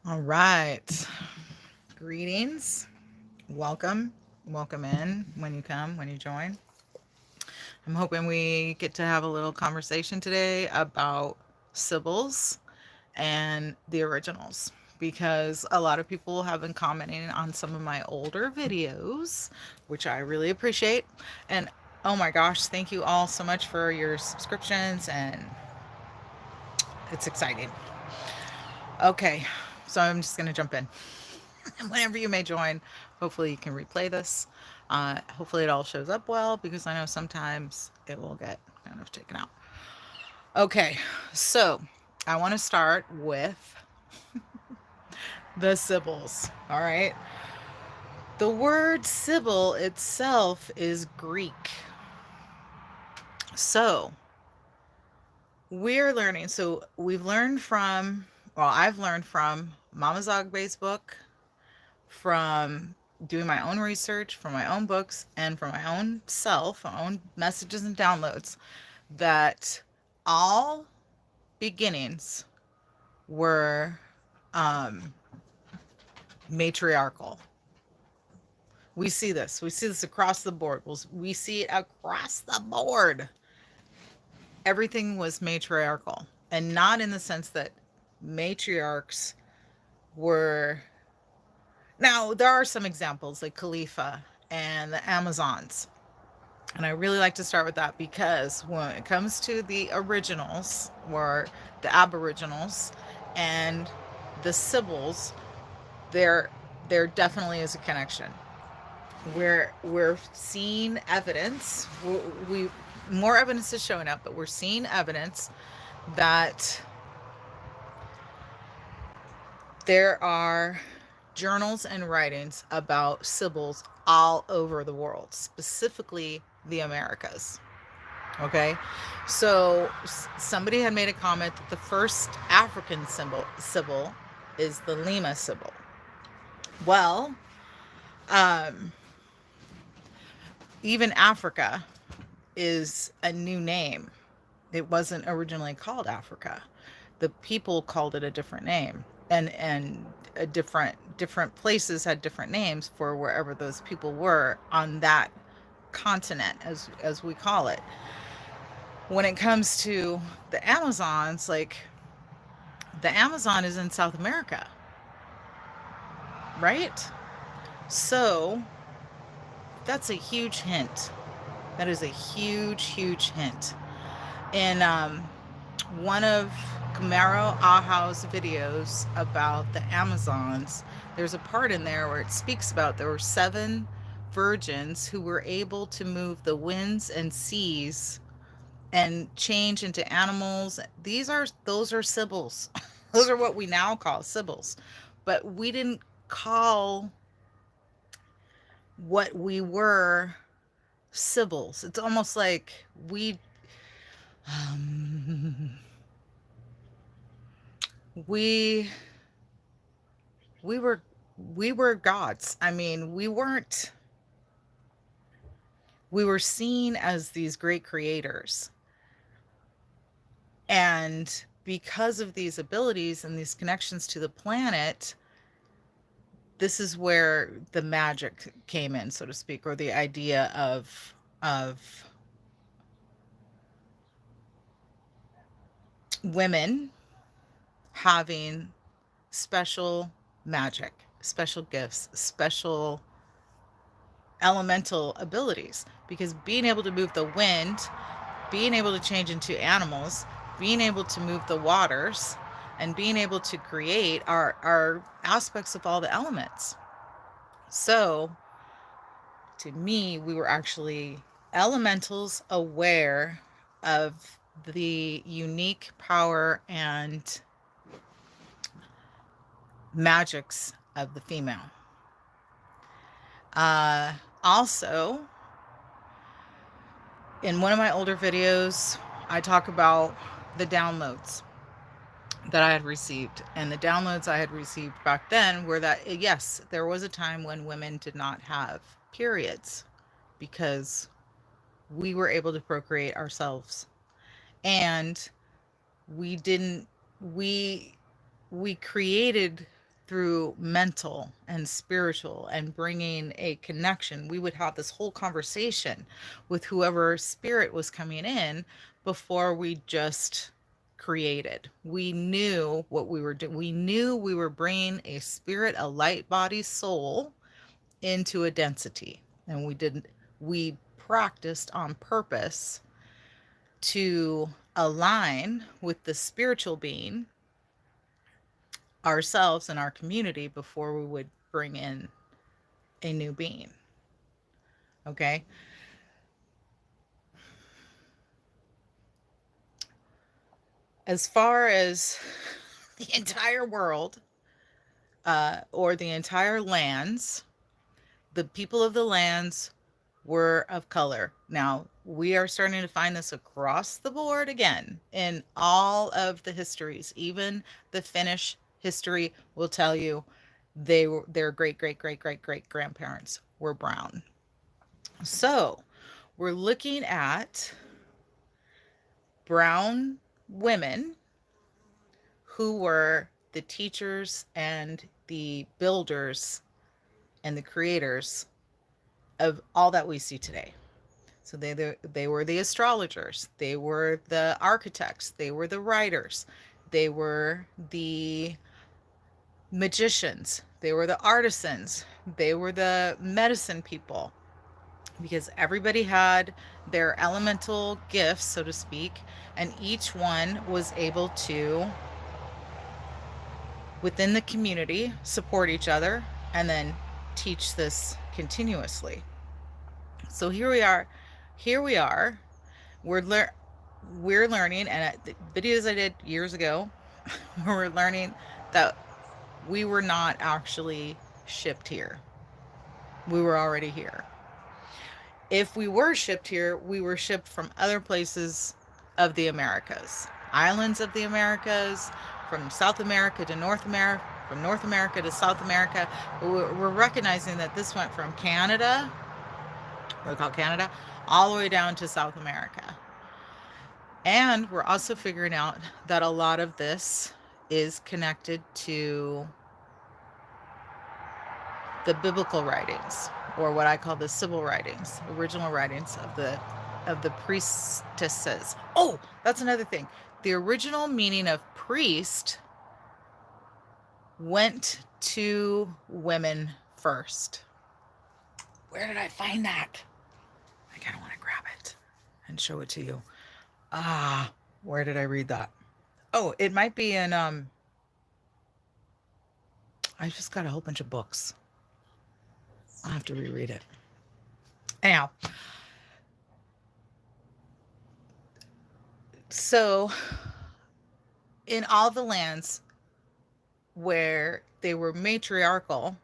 All right. Greetings. Welcome. Welcome in when you come, when you join. I'm hoping we get to have a little conversation today about Sibyls and the originals because a lot of people have been commenting on some of my older videos, which I really appreciate. And oh my gosh, thank you all so much for your subscriptions, and it's exciting. Okay, so I'm just going to jump in. Whenever you may join, hopefully you can replay this. Hopefully it all shows up well because I know sometimes it will get kind of taken out. Okay, so I want to start with the Sibyls. All right. The word Sibyl itself is Greek. So we're learning. So we've learned from, well, I've learned from Mama Zogbe's book, from doing my own research, from my own books, and from my own self, my own messages and downloads, that all beginnings were um, matriarchal. We see this. We see this across the board. We see it across the board. Everything was matriarchal, and not in the sense that matriarchs were. Now, there are some examples like Khalifa and the Amazons. And I really like to start with that because when it comes to the originals or the aboriginals and the Sibyls, there there definitely is a connection. We're seeing evidence. We more evidence is showing up, but we're seeing evidence that there are journals and writings about Sibyls all over the world, specifically the Americas. Okay, so somebody had made a comment that the first African Sibyl is the Lima Sibyl. Well, um, even Africa is a new name. It wasn't originally called Africa. The people called it a different name, and a different places had different names for wherever those people were on that continent, as we call it. When it comes to the Amazons, like the Amazon is in South America, right? So that's a huge hint. That is a huge, huge hint. In one of Camaro Aha's videos about the Amazons, there's a part in there where it speaks about there were 7 virgins who were able to move the winds and seas and change into animals. Those are Sibyls. Those are what we now call Sibyls. But we didn't call what we were Sibyls. It's almost like um, we we were we were gods. I mean, we were seen as these great creators. And because of these abilities and these connections to the planet, this is where the magic came in, so to speak, or the idea of women having special magic, special gifts, special elemental abilities. Because being able to move the wind, being able to change into animals, being able to move the waters, and being able to create are aspects of all the elements. So to me, we were actually elementals aware of the unique power and magics of the female. Also, in one of my older videos, I talk about the downloads that I had received. And the downloads I had received back then were that, yes, there was a time when women did not have periods because we were able to procreate ourselves. And we didn't, we, we created through mental and spiritual and bringing a connection. We would have this whole conversation with whoever spirit was coming in before we just created. We knew what we were doing. We knew we were bringing a spirit, a light body soul into a density. And we practiced on purpose to align with the spiritual being, ourselves and our community, before we would bring in a new being. Okay. As far as the entire world, or the entire lands, the people of the lands were of color. Now, we are starting to find this across the board again in all of the histories. Even the Finnish history will tell you their great great great great great grandparents were brown. So, we're looking at brown women who were the teachers and the builders and the creators of all that we see today. So they were the astrologers, they were the architects, they were the writers, they were the magicians, they were the artisans, they were the medicine people, because everybody had their elemental gifts, so to speak, and each one was able to, within the community, support each other and then teach this continuously. So here we are. We're we're learning, and the videos I did years ago, we're learning that we were not actually shipped here. We were already here. If we were shipped here, we were shipped from other places of the Americas, islands of the Americas, from South America to North America, from North America to South America. We're recognizing that this went from Canada, we call Canada, all the way down to South America. And we're also figuring out that a lot of this is connected to the biblical writings, or what I call the Sibyl writings, original writings of the priestesses. Oh, that's another thing. The original meaning of priest went to women first. Where did I find that? I kind of want to grab it and show it to you. Where did I read that? Oh, it might be in I just got a whole bunch of books. I'll have to reread it. Anyhow, so in all the lands where they were matriarchal,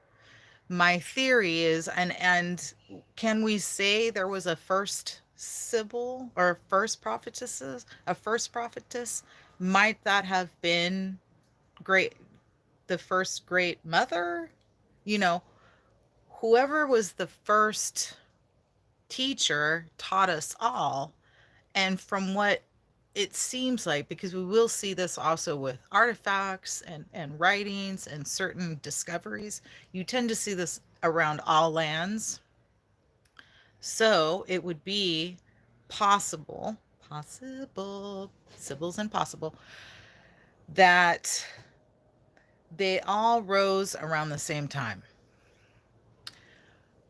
my theory is, and can we say there was a first Sibyl or a first prophetess? Might that have been the first great mother? You know, whoever was the first teacher taught us all. And from what it seems like, because we will see this also with artifacts and writings and certain discoveries, you tend to see this around all lands. So it would be possible, Sibyls and possible, that they all rose around the same time.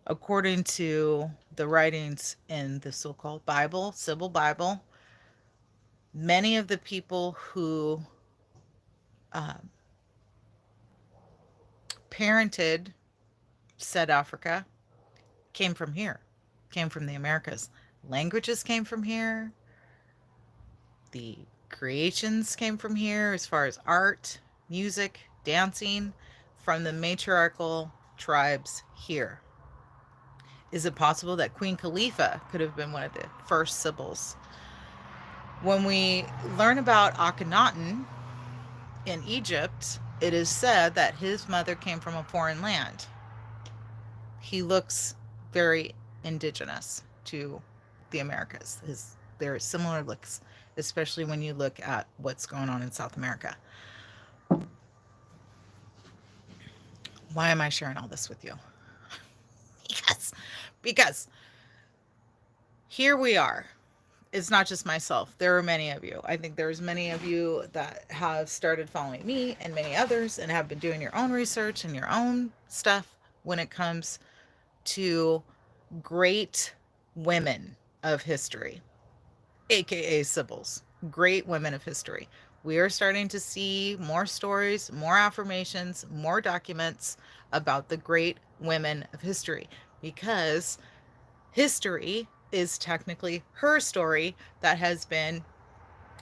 According to the writings in the so-called Bible, Sibyl Bible, many of the people who parented said Africa came from here, came from the Americas. Languages came from here. The creations came from here, as far as art, music, dancing, from the matriarchal tribes here. Is it possible that Queen Khalifa could have been one of the first Sibyls? When we learn about Akhenaten in Egypt, it is said that his mother came from a foreign land. He looks very indigenous to the Americas. There are similar looks, especially when you look at what's going on in South America. Why am I sharing all this with you? Because here we are. It's not just myself. There are many of you. I think there's many of you that have started following me and many others and have been doing your own research and your own stuff when it comes to great women of history, aka Sibyls, great women of history. We are starting to see more stories, more affirmations, more documents about the great women of history, because history is technically her story that has been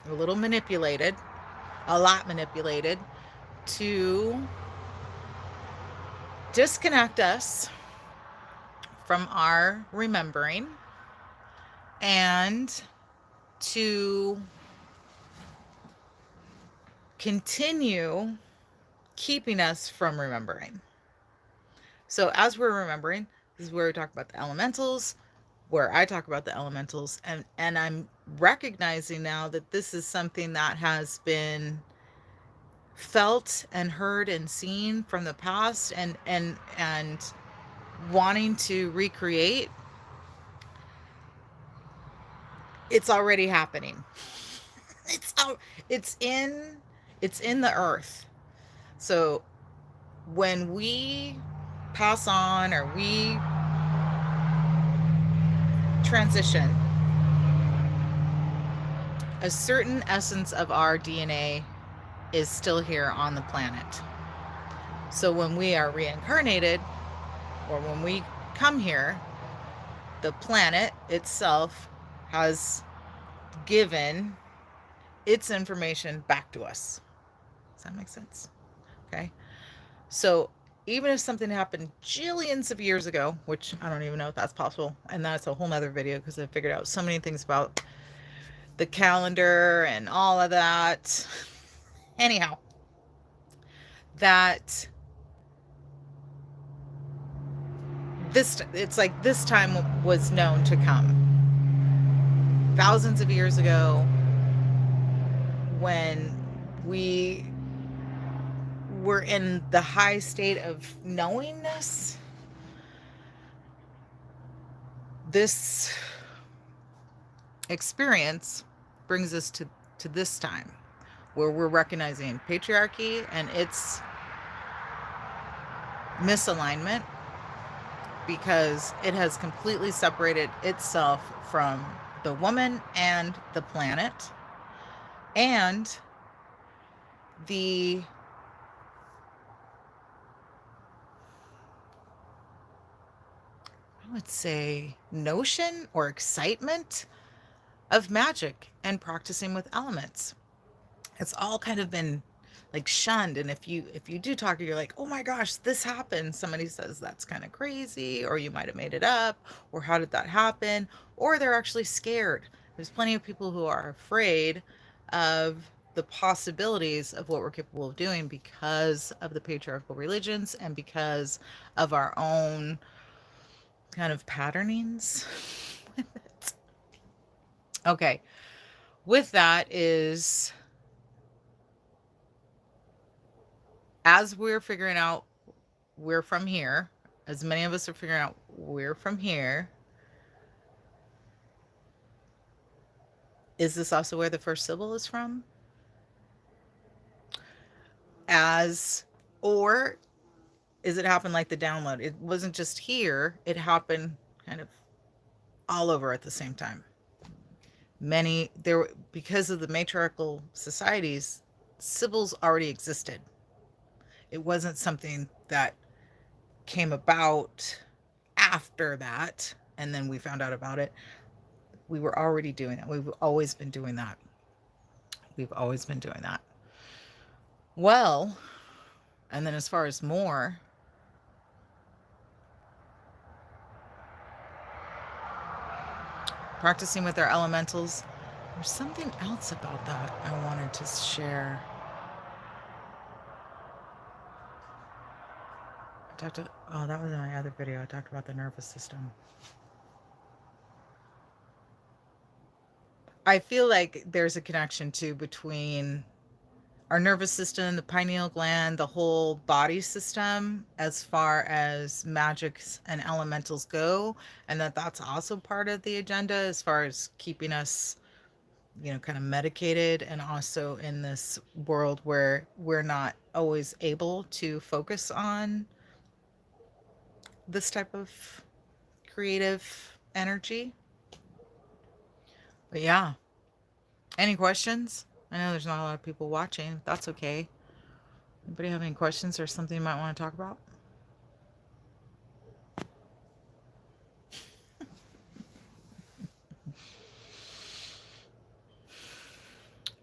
a little manipulated, a lot manipulated, to disconnect us from our remembering and to continue keeping us from remembering. So as we're remembering, this is where we talk about the elementals, where I talk about the elementals, and I'm recognizing now that this is something that has been felt and heard and seen from the past, and wanting to recreate. It's already happening. It's out, it's in it's in the earth. So when we pass on or we transition, a certain essence of our DNA is still here on the planet. So when we are reincarnated, or when we come here, the planet itself has given its information back to us. Does that make sense? Okay. So even if something happened jillions of years ago, which I don't even know if that's possible, and that's a whole nother video because I figured out so many things about the calendar and all of that. Anyhow, that it's like this time was known to come. Thousands of years ago, when we were in the high state of knowingness, this experience brings us to this time where we're recognizing patriarchy and its misalignment, because it has completely separated itself from the woman and the planet and the I would say notion or excitement of magic and practicing with elements. It's all kind of been like shunned, and if you do talk, you're like, oh my gosh, this happened, somebody says that's kind of crazy, or you might have made it up, or how did that happen, or they're actually scared. There's plenty of people who are afraid of the possibilities of what we're capable of doing because of the patriarchal religions and because of our own kind of patternings with it. Okay, with that is, as we're figuring out we're from here, as many of us are figuring out we're from here, is this also where the first Sibyl is from? Or is it happened like the download? It wasn't just here, it happened kind of all over at the same time. Because of the matriarchal societies, Sibyls already existed. It wasn't something that came about after that and then we found out about it. We were already doing that. We've always been doing that. Well, and then as far as more, practicing with our elementals, there's something else about that I wanted to share. That was in my other video. I talked about the nervous system. I feel like there's a connection too between our nervous system, the pineal gland, the whole body system, as far as magics and elementals go, and that's also part of the agenda as far as keeping us, kind of medicated, and also in this world where we're not always able to focus on this type of creative energy. But yeah, any questions? I know there's not a lot of people watching. That's okay. Anybody have any questions or something you might want to talk about?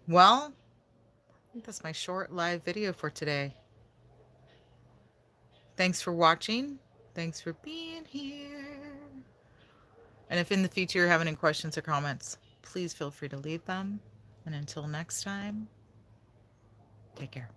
Well, I think that's my short live video for today. Thanks for watching. Thanks for being here. And if in the future you have any questions or comments, please feel free to leave them. And until next time, take care.